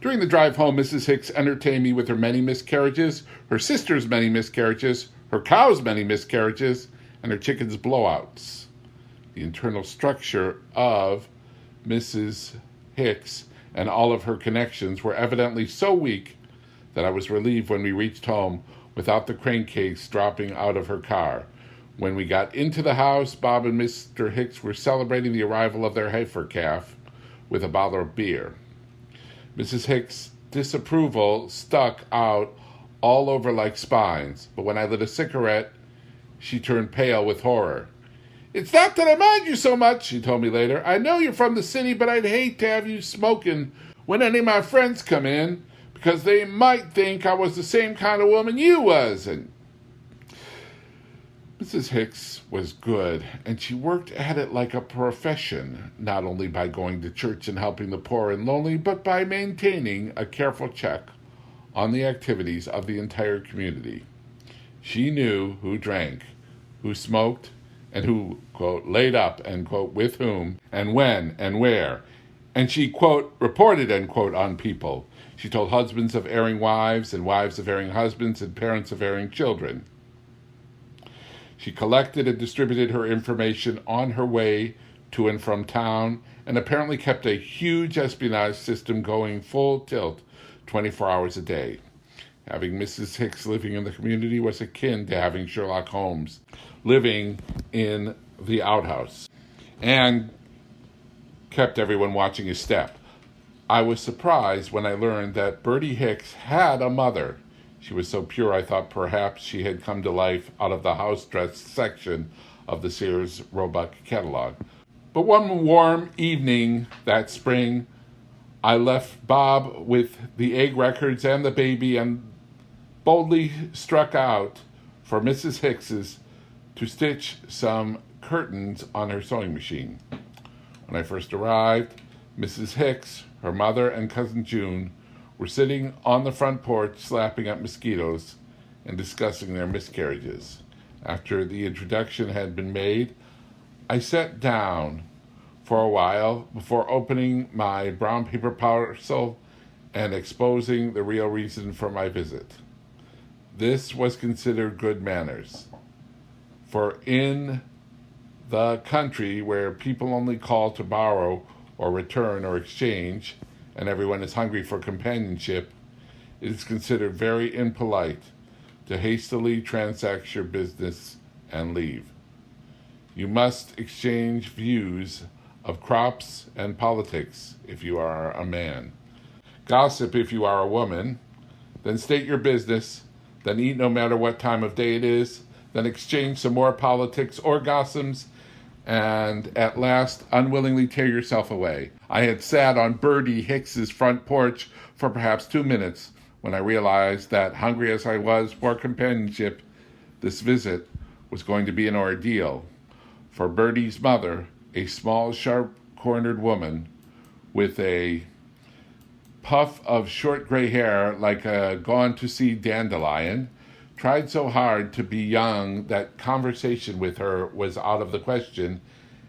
During the drive home, Mrs. Hicks entertained me with her many miscarriages, her sister's many miscarriages, her cow's many miscarriages, and her chicken's blowouts. The internal structure of Mrs. Hicks and all of her connections were evidently so weak that I was relieved when we reached home without the crankcase dropping out of her car. When we got into the house, Bob and Mr. Hicks were celebrating the arrival of their heifer calf with a bottle of beer. Mrs. Hicks' disapproval stuck out all over like spines, but when I lit a cigarette, she turned pale with horror. "It's not that I mind you so much," she told me later. "I know you're from the city, but I'd hate to have you smoking when any of my friends come in, because they might think I was the same kind of woman you was." And Mrs. Hicks was good, and she worked at it like a profession, not only by going to church and helping the poor and lonely, but by maintaining a careful check on the activities of the entire community. She knew who drank, who smoked, and who, quote, laid up, end quote, with whom, and when, and where. And she, quote, reported, end quote, on people. She told husbands of erring wives, and wives of erring husbands, and parents of erring children. She collected and distributed her information on her way to and from town, and apparently kept a huge espionage system going full tilt 24 hours a day. Having Mrs. Hicks living in the community was akin to having Sherlock Holmes living in the outhouse, and kept everyone watching his step. I was surprised when I learned that Bertie Hicks had a mother. She was so pure I thought perhaps she had come to life out of the house dress section of the Sears Roebuck catalog. But one warm evening that spring, I left Bob with the egg records and the baby and boldly struck out for Mrs. Hicks's to stitch some curtains on her sewing machine. When I first arrived, Mrs. Hicks, her mother, and Cousin June were sitting on the front porch slapping at mosquitoes and discussing their miscarriages. After the introduction had been made, I sat down for a while before opening my brown paper parcel and exposing the real reason for my visit. This was considered good manners, for in the country where people only call to borrow or return or exchange, and everyone is hungry for companionship, it is considered very impolite to hastily transact your business and leave. You must exchange views of crops and politics if you are a man. Gossip if you are a woman. Then state your business. Then eat no matter what time of day it is. Then exchange some more politics or gossips. And at last, unwillingly tear yourself away. I had sat on Bertie Hicks's front porch for perhaps 2 minutes when I realized that, hungry as I was for companionship, this visit was going to be an ordeal. For Bertie's mother, a small, sharp-cornered woman with a puff of short gray hair like a gone-to-sea dandelion, tried so hard to be young that conversation with her was out of the question,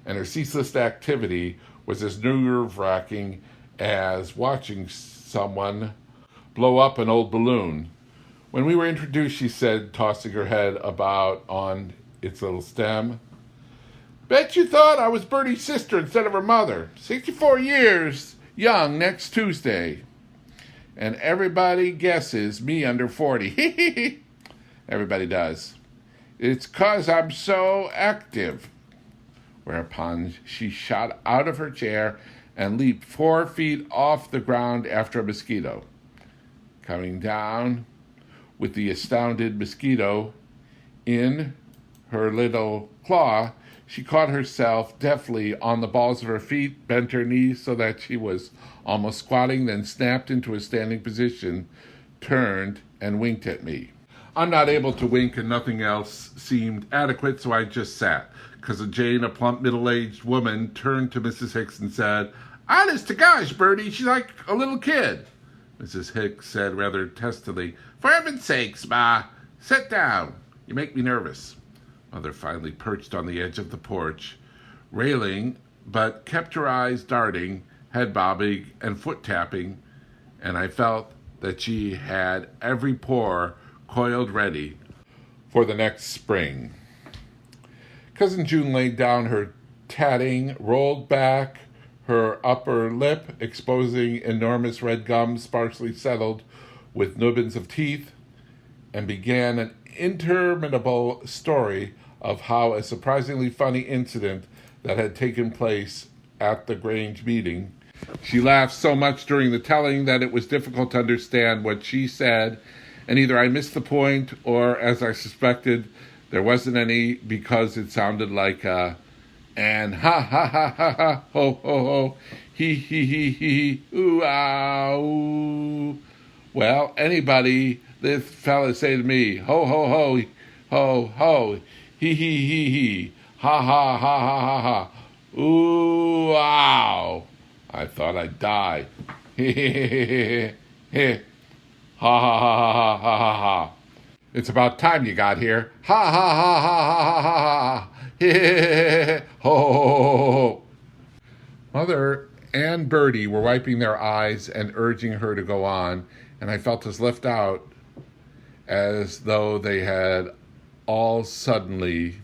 and her ceaseless activity was as nerve-wracking as watching someone blow up an old balloon. When we were introduced, she said, tossing her head about on its little stem, "Bet you thought I was Bertie's sister instead of her mother. 64 years young next Tuesday. And everybody guesses me under 40. Everybody does. It's 'cause I'm so active." Whereupon she shot out of her chair and leaped 4 feet off the ground after a mosquito. Coming down with the astounded mosquito in her little claw, she caught herself deftly on the balls of her feet, bent her knees so that she was almost squatting, then snapped into a standing position, turned, and winked at me. I'm not able to wink, and nothing else seemed adequate, so I just sat. Cousin Jane, a plump, middle-aged woman, turned to Mrs. Hicks and said, "Honest to gosh, Bertie, she's like a little kid." Mrs. Hicks said rather testily, "For heaven's sakes, Ma, sit down. You make me nervous." Mother finally perched on the edge of the porch, railing, but kept her eyes darting, head bobbing, and foot tapping, and I felt that she had every pore coiled ready for the next spring. Cousin June laid down her tatting, rolled back her upper lip, exposing enormous red gums sparsely settled with nubbins of teeth, and began an interminable story of how a surprisingly funny incident that had taken place at the Grange meeting. She laughed so much during the telling that it was difficult to understand what she said, and either I missed the point or, as I suspected, there wasn't any, because it sounded like and ha ha ha ha ha, ho ho ho, he he, ooh ah ooh. Well, anybody, this fella say to me, ho ho ho, ho ho, he, ha ha ha ha ha ha, ooh wow. I thought I'd die. He, ha ha ha ha ha ha ha. It's about time you got here. Ha ha ha ha ha ha ha ha. Ho ho ho ho. Mother and Bertie were wiping their eyes and urging her to go on, and I felt as left out as though they had all suddenly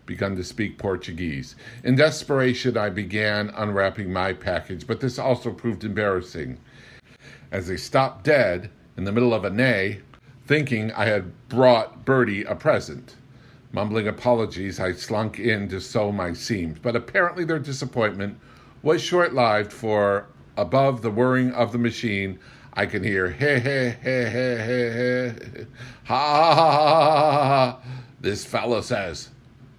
begun to speak Portuguese. In desperation, I began unwrapping my package, but this also proved embarrassing, as they stopped dead in the middle of a neigh, thinking I had brought Bertie a present. Mumbling apologies, I slunk in to sew my seams, but apparently their disappointment was short-lived, for above the whirring of the machine, I can hear hey, hey, hey, hey, hey, hey, ha, ha, ha, ha, ha. This fellow says,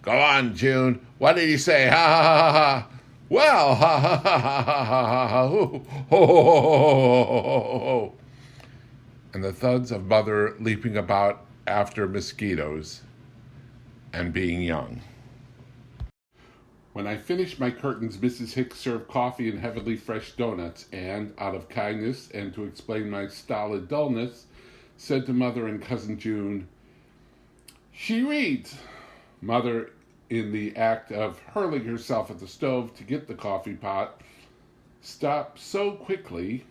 "Go on, June. What did he say? Ha, ha, ha, ha. Well, ha, ha, ha, ha, ha, ha, ha, ho, ho, ho, ho, ho, ho, ho." And the thuds of Mother leaping about after mosquitoes and being young. When I finished my curtains, Mrs. Hicks served coffee and heavily fresh donuts, and, out of kindness and to explain my stolid dullness, said to Mother and Cousin June, "She reads." Mother, in the act of hurling herself at the stove to get the coffee pot, stopped so quickly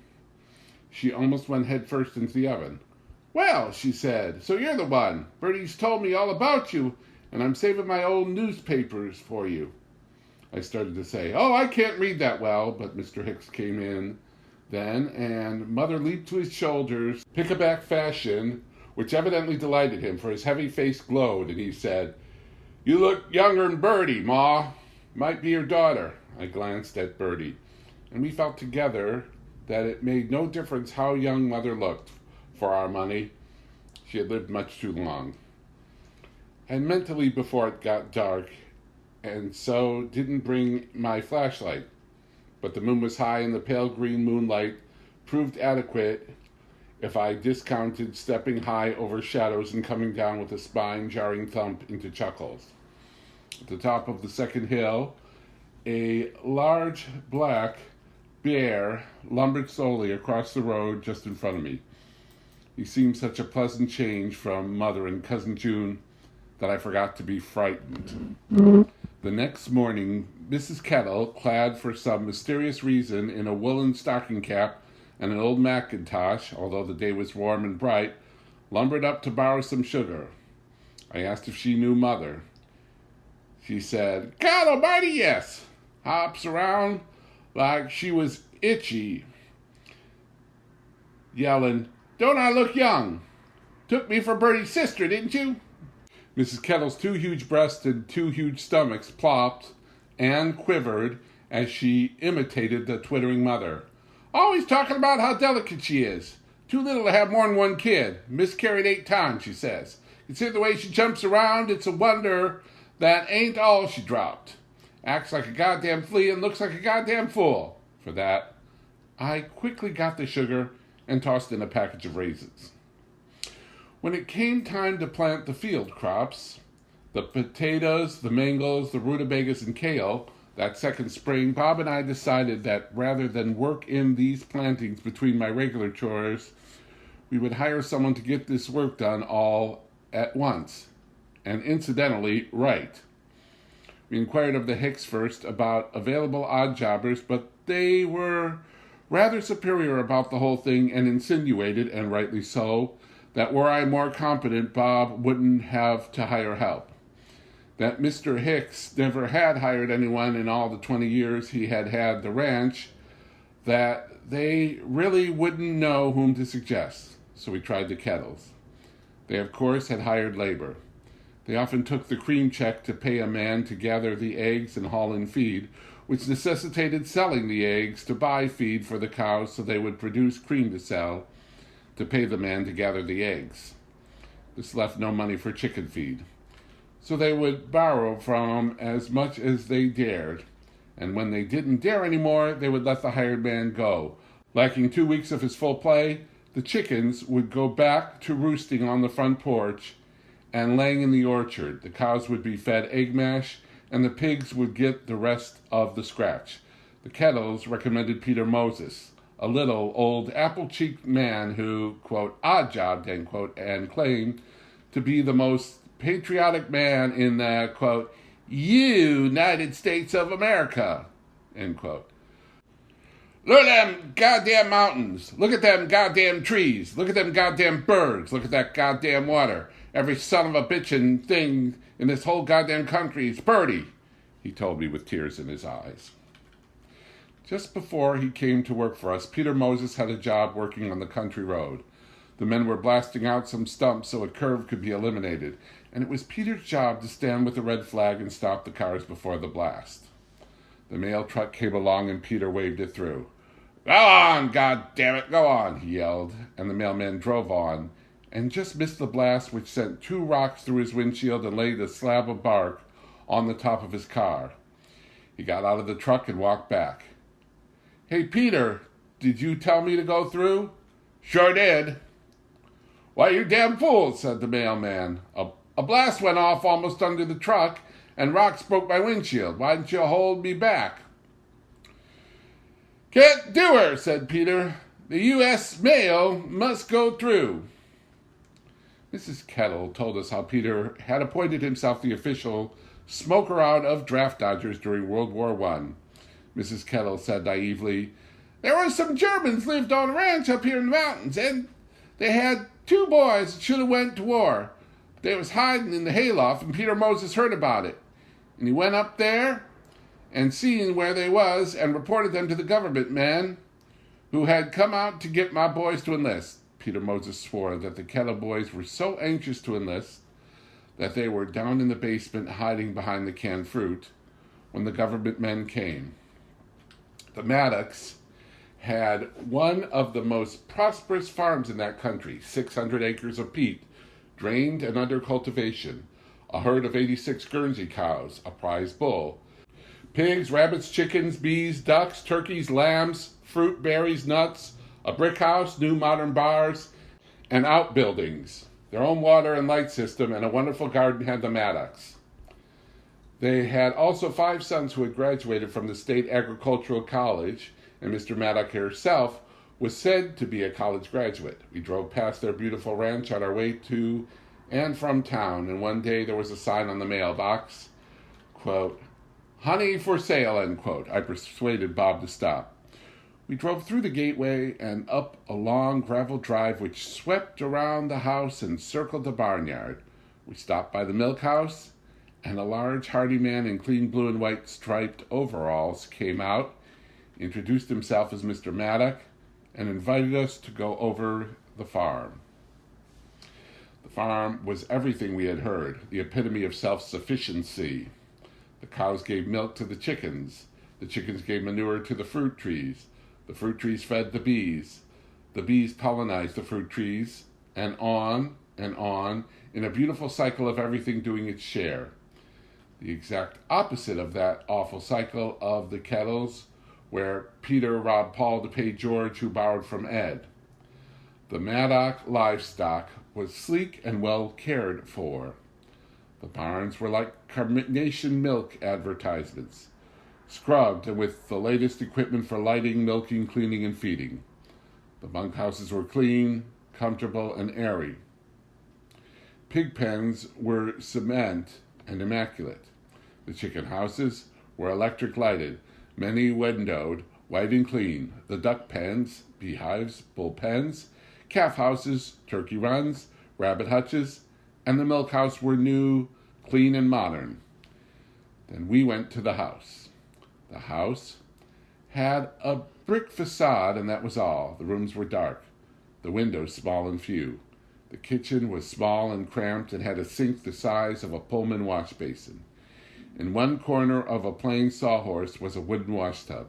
she almost went headfirst into the oven. "Well," she said, "so you're the one. Bertie's told me all about you, and I'm saving my old newspapers for you." I started to say, "Oh, I can't read that well," but Mr. Hicks came in then, and Mother leaped to his shoulders, pick-a-back fashion, which evidently delighted him, for his heavy face glowed, and he said, "You look younger than Bertie, Ma. Might be your daughter." I glanced at Bertie, and we felt together that it made no difference how young Mother looked. For our money, she had lived much too long. I meant to leave before it got dark, and so didn't bring my flashlight. But the moon was high, and the pale green moonlight proved adequate if I discounted stepping high over shadows and coming down with a spine-jarring thump into chuckles. At the top of the second hill, a large black bear lumbered slowly across the road just in front of me. He seemed such a pleasant change from Mother and Cousin June that I forgot to be frightened. The next morning, Mrs. Kettle, clad for some mysterious reason in a woolen stocking cap and an old mackintosh, although the day was warm and bright, lumbered up to borrow some sugar. I asked if she knew Mother. She said, "God almighty, yes." Hops around like she was itchy, yelling, "Don't I look young? Took me for Bertie's sister, didn't you?" Mrs. Kettle's 2 huge breasts and 2 huge stomachs plopped and quivered as she imitated the twittering Mother. "Always talking about how delicate she is. Too little to have more than one kid. Miscarried 8 times, she says. Consider the way she jumps around. It's a wonder that ain't all she dropped. Acts like a goddamn flea and looks like a goddamn fool." For that, I quickly got the sugar and tossed in a package of raisins. When it came time to plant the field crops, the potatoes, the mangos, the rutabagas, and kale, that second spring, Bob and I decided that rather than work in these plantings between my regular chores, we would hire someone to get this work done all at once, and incidentally, right. We inquired of the Hicks first about available odd jobbers, but they were rather superior about the whole thing and insinuated, and rightly so, that were I more competent, Bob wouldn't have to hire help. That Mr. Hicks never had hired anyone in all the 20 years he had had the ranch, that they really wouldn't know whom to suggest. So we tried the Kettles. They, of course, had hired labor. They often took the cream check to pay a man to gather the eggs and haul in feed, which necessitated selling the eggs to buy feed for the cows so they would produce cream to sell, to pay the man to gather the eggs. This left no money for chicken feed. So they would borrow from as much as they dared, and when they didn't dare anymore, they would let the hired man go. Lacking 2 weeks of his full pay, the chickens would go back to roosting on the front porch and laying in the orchard. The cows would be fed egg mash, and the pigs would get the rest of the scratch. The Kettles recommended Peter Moses, a little, old, apple-cheeked man who, quote, odd-jobbed, end quote, and claimed to be the most patriotic man in the, quote, United States of America, end quote. "Look at them goddamn mountains. Look at them goddamn trees. Look at them goddamn birds. Look at that goddamn water. Every son of a bitchin' thing in this whole goddamn country is Bertie," he told me with tears in his eyes. Just before he came to work for us, Peter Moses had a job working on the country road. The men were blasting out some stumps so a curve could be eliminated, and it was Peter's job to stand with the red flag and stop the cars before the blast. The mail truck came along and Peter waved it through. Go on, goddammit, go on, he yelled, and the mailman drove on, and just missed the blast which sent 2 rocks through his windshield and laid a slab of bark on the top of his car. He got out of the truck and walked back. Hey, Peter, did you tell me to go through? Sure did. Why, you damn fool, said the mailman. A blast went off almost under the truck, and rocks broke my windshield. Why didn't you hold me back? Can't do her, said Peter. The U.S. mail must go through. Mrs. Kettle told us how Peter had appointed himself the official smoker out of draft dodgers during World War I. Mrs. Kettle said naively, there were some Germans lived on a ranch up here in the mountains, and they had 2 boys that should have went to war. They was hiding in the hayloft, and Peter Moses heard about it. And he went up there and seen where they was and reported them to the government men who had come out to get my boys to enlist. Peter Moses swore that the Kettle boys were so anxious to enlist that they were down in the basement hiding behind the canned fruit when the government men came. The Maddocks had one of the most prosperous farms in that country, 600 acres of peat, drained and under cultivation, a herd of 86 Guernsey cows, a prize bull, pigs, rabbits, chickens, bees, ducks, turkeys, lambs, fruit, berries, nuts, a brick house, new modern bars, and outbuildings, their own water and light system, and a wonderful garden had the Maddocks. They had also 5 sons who had graduated from the State Agricultural College, and Mr. Maddock herself was said to be a college graduate. We drove past their beautiful ranch on our way to and from town, and one day there was a sign on the mailbox, quote, honey for sale, end quote. I persuaded Bob to stop. We drove through the gateway and up a long gravel drive which swept around the house and circled the barnyard. We stopped by the milk house, and a large, hardy man in clean blue and white striped overalls came out, introduced himself as Mr. Maddock, and invited us to go over the farm. The farm was everything we had heard, the epitome of self-sufficiency. The cows gave milk to the chickens gave manure to the fruit trees fed the bees pollinized the fruit trees, and on, in a beautiful cycle of everything doing its share. The exact opposite of that awful cycle of the Kettles, where Peter robbed Paul to pay George, who borrowed from Ed. The Maddock livestock was sleek and well cared for. The barns were like carnation milk advertisements, scrubbed and with the latest equipment for lighting, milking, cleaning, and feeding. The bunkhouses were clean, comfortable, and airy. Pig pens were cement and immaculate. The chicken houses were electric lighted, many windowed, white and clean. The duck pens, beehives, bull pens, calf houses, turkey runs, rabbit hutches, and the milk house were new, clean, and modern. Then we went to the house. The house had a brick facade, and that was all. The rooms were dark, the windows small and few. The kitchen was small and cramped and had a sink the size of a Pullman wash basin. In one corner of a plain sawhorse was a wooden washtub.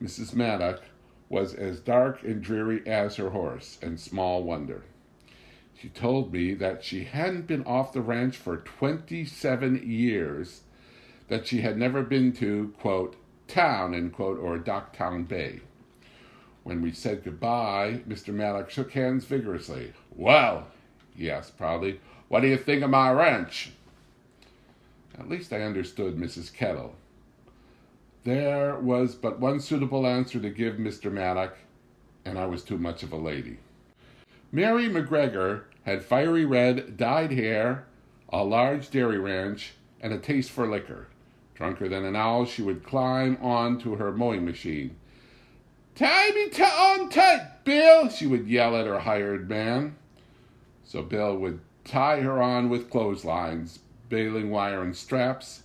Mrs. Maddock was as dark and dreary as her horse, and small wonder. She told me that she hadn't been off the ranch for 27 years, that she had never been to, quote, town, end quote, or Docktown Bay. When we said goodbye, Mr. Maddock shook hands vigorously. Well, he asked proudly, what do you think of my ranch? At least I understood Mrs. Kettle. There was but one suitable answer to give Mr. Maddock, and I was too much of a lady. Mary McGregor had fiery red, dyed hair, a large dairy ranch, and a taste for liquor. Drunker than an owl, she would climb on to her mowing machine. Tie me on tight, Bill, she would yell at her hired man. So Bill would tie her on with clotheslines, baling wire and straps,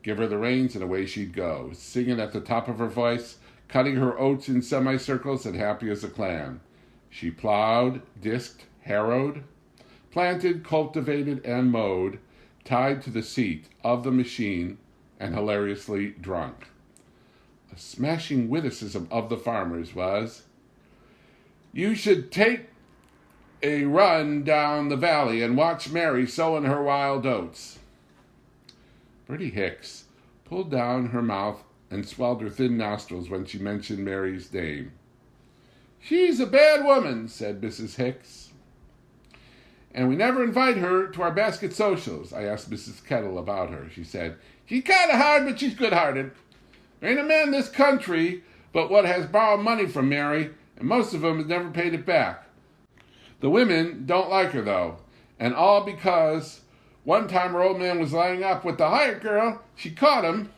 give her the reins, and away she'd go, singing at the top of her voice, cutting her oats in semicircles and happy as a clam. She plowed, disked, harrowed, planted, cultivated, and mowed, tied to the seat of the machine, and hilariously drunk. A smashing witticism of the farmer's was, "You should take a run down the valley and watch Mary sowing her wild oats." Bertie Hicks pulled down her mouth and swelled her thin nostrils when she mentioned Mary's name. "She's a bad woman," said Mrs. Hicks. "And we never invite her to our basket socials." I asked Mrs. Kettle about her. She said, "She's kind of hard, but she's good-hearted. There ain't a man in this country but what has borrowed money from Mary, and most of them has never paid it back. The women don't like her, though, and all because one time her old man was lying up with the hired girl. She caught him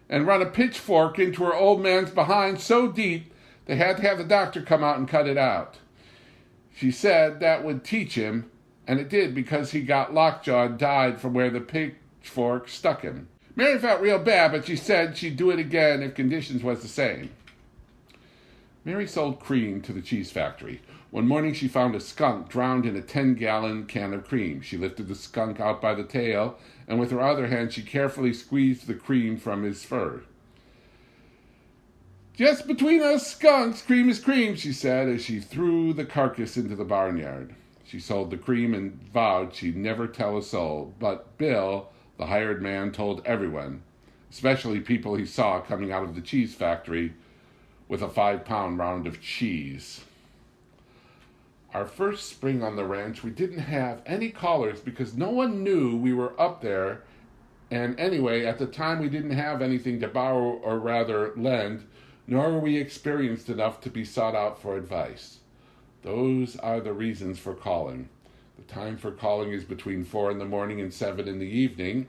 and run a pitchfork into her old man's behind so deep they had to have the doctor come out and cut it out. She said that would teach him, and it did, because he got lockjaw and died from where the pitchfork stuck him. Mary felt real bad, but she said she'd do it again if conditions was the same." Mary sold cream to the cheese factory. One morning she found a skunk drowned in a 10-gallon can of cream. She lifted the skunk out by the tail, and with her other hand she carefully squeezed the cream from his fur. "Just between us skunks, cream is cream," she said as she threw the carcass into the barnyard. She sold the cream and vowed she'd never tell a soul, but Bill, the hired man, told everyone, especially people he saw coming out of the cheese factory with a 5-pound round of cheese. Our first spring on the ranch, we didn't have any callers because no one knew we were up there, and anyway, at the time we didn't have anything to borrow or rather lend, nor were we experienced enough to be sought out for advice. Those are the reasons for calling. The time for calling is between 4 in the morning and 7 in the evening,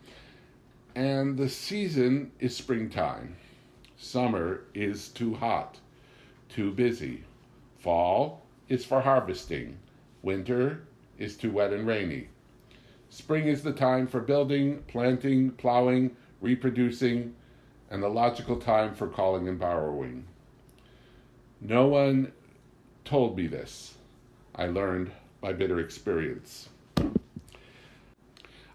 and the season is springtime. Summer is too hot, too busy. Fall is for harvesting. Winter is too wet and rainy. Spring is the time for building, planting, plowing, reproducing, and the logical time for calling and borrowing. No one told me this. I learned by bitter experience.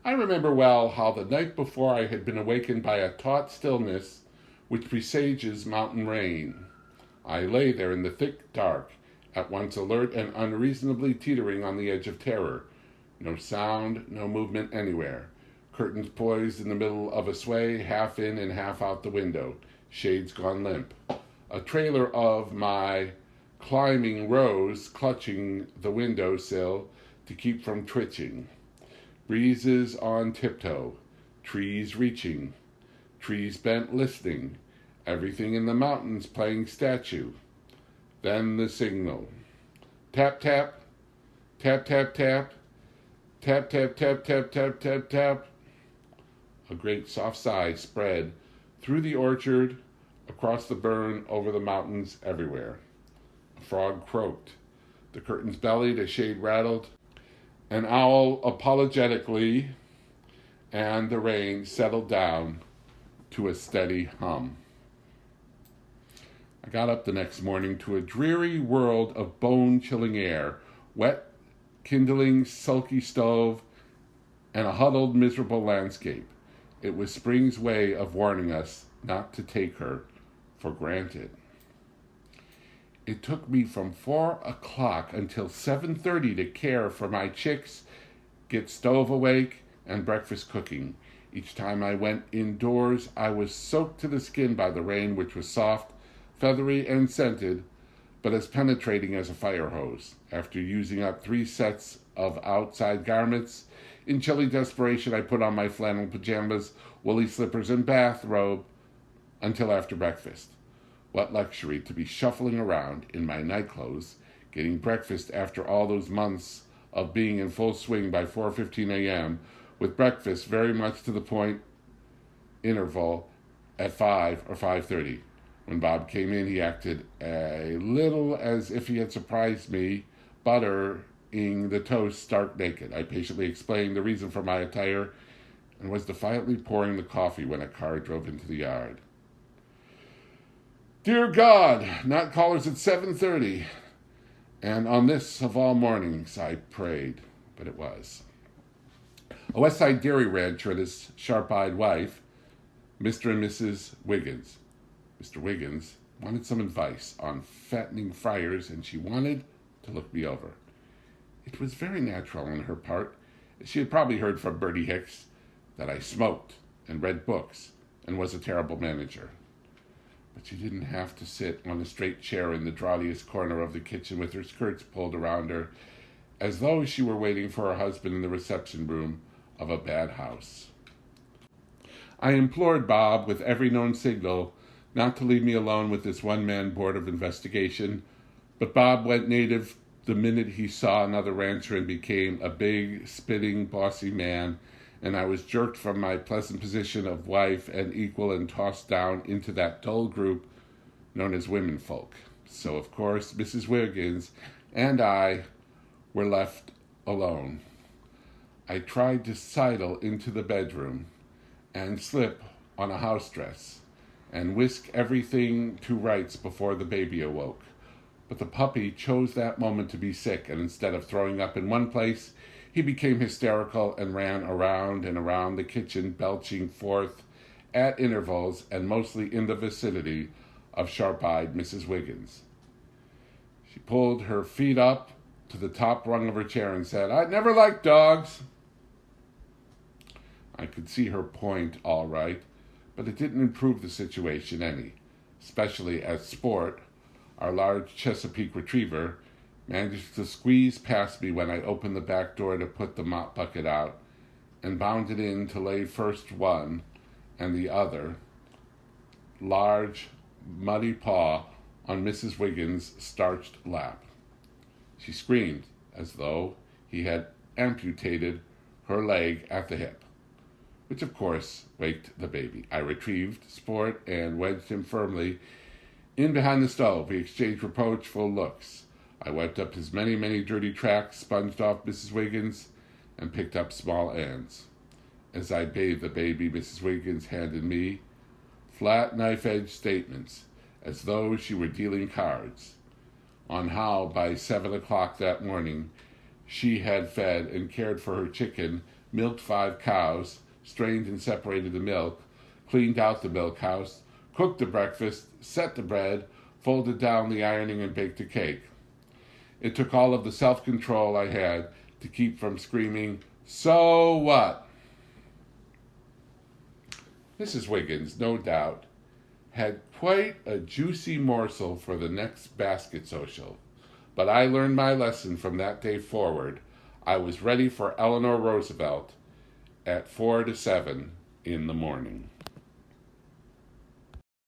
I remember well how the night before I had been awakened by a taut stillness which presages mountain rain. I lay there in the thick dark, at once alert and unreasonably teetering on the edge of terror. No sound, no movement anywhere. Curtains poised in the middle of a sway, half in and half out the window. Shades gone limp. A trailer of my climbing rose clutching the window sill to keep from twitching. Breezes on tiptoe. Trees reaching. Trees bent listening. Everything in the mountains playing statue. Then the signal. Tap, tap. Tap, tap, tap. Tap, tap, tap, tap, tap, tap, tap. A great soft sigh spread through the orchard, across the burn, over the mountains, everywhere. A frog croaked. The curtains bellied, a shade rattled. An owl apologetically, and the rain settled down to a steady hum. I got up the next morning to a dreary world of bone-chilling air, wet, kindling, sulky stove, and a huddled, miserable landscape. It was spring's way of warning us not to take her for granted. It took me from 4 o'clock until 7:30 to care for my chicks, get stove awake, and breakfast cooking. Each time I went indoors, I was soaked to the skin by the rain, which was soft, feathery, and scented, but as penetrating as a fire hose. After using up 3 sets of outside garments, in chilly desperation, I put on my flannel pajamas, woolly slippers, and bathrobe until after breakfast. What luxury to be shuffling around in my nightclothes, getting breakfast after all those months of being in full swing by 4:15 a.m., with breakfast very much to the point interval at 5 or 5:30. When Bob came in, he acted a little as if he had surprised me, buttering the toast stark naked. I patiently explained the reason for my attire and was defiantly pouring the coffee when a car drove into the yard. Dear God, not callers at 7:30. And on this of all mornings, I prayed, but it was. A West Side dairy rancher and his sharp-eyed wife, Mr. and Mrs. Wiggins. Mr. Wiggins wanted some advice on fattening fryers, and she wanted to look me over. It was very natural on her part. She had probably heard from Bertie Hicks that I smoked and read books and was a terrible manager. But she didn't have to sit on a straight chair in the draughtiest corner of the kitchen with her skirts pulled around her, as though she were waiting for her husband in the reception room of a bad house. I implored Bob with every known signal not to leave me alone with this one-man board of investigation, but Bob went native the minute he saw another rancher and became a big, spitting, bossy man, and I was jerked from my pleasant position of wife and equal and tossed down into that dull group known as womenfolk. So, of course, Mrs. Wiggins and I were left alone. I tried to sidle into the bedroom and slip on a house dress and whisk everything to rights before the baby awoke. But the puppy chose that moment to be sick, and instead of throwing up in one place, he became hysterical and ran around and around the kitchen, belching forth at intervals and mostly in the vicinity of sharp-eyed Mrs. Wiggins. She pulled her feet up to the top rung of her chair and said, "I never liked dogs." I could see her point all right, but it didn't improve the situation any, especially as Sport, our large Chesapeake retriever, managed to squeeze past me when I opened the back door to put the mop bucket out and bounded in to lay first one and the other large, muddy paw on Mrs. Wiggins' starched lap. She screamed as though he had amputated her leg at the hip, which of course waked the baby. I retrieved Sport and wedged him firmly in behind the stove. We exchanged reproachful looks. I wiped up his many, many dirty tracks, sponged off Mrs. Wiggins, and picked up small ends. As I bathed the baby, Mrs. Wiggins handed me flat knife-edged statements, as though she were dealing cards, on how by 7 o'clock that morning she had fed and cared for her chicken, milked 5 cows, strained and separated the milk, cleaned out the milk house, cooked the breakfast, set the bread, folded down the ironing, and baked a cake. It took all of the self-control I had to keep from screaming, "So what?" Mrs. Wiggins, no doubt, had quite a juicy morsel for the next basket social, but I learned my lesson from that day forward. I was ready for Eleanor Roosevelt at 4 to 7 in the morning.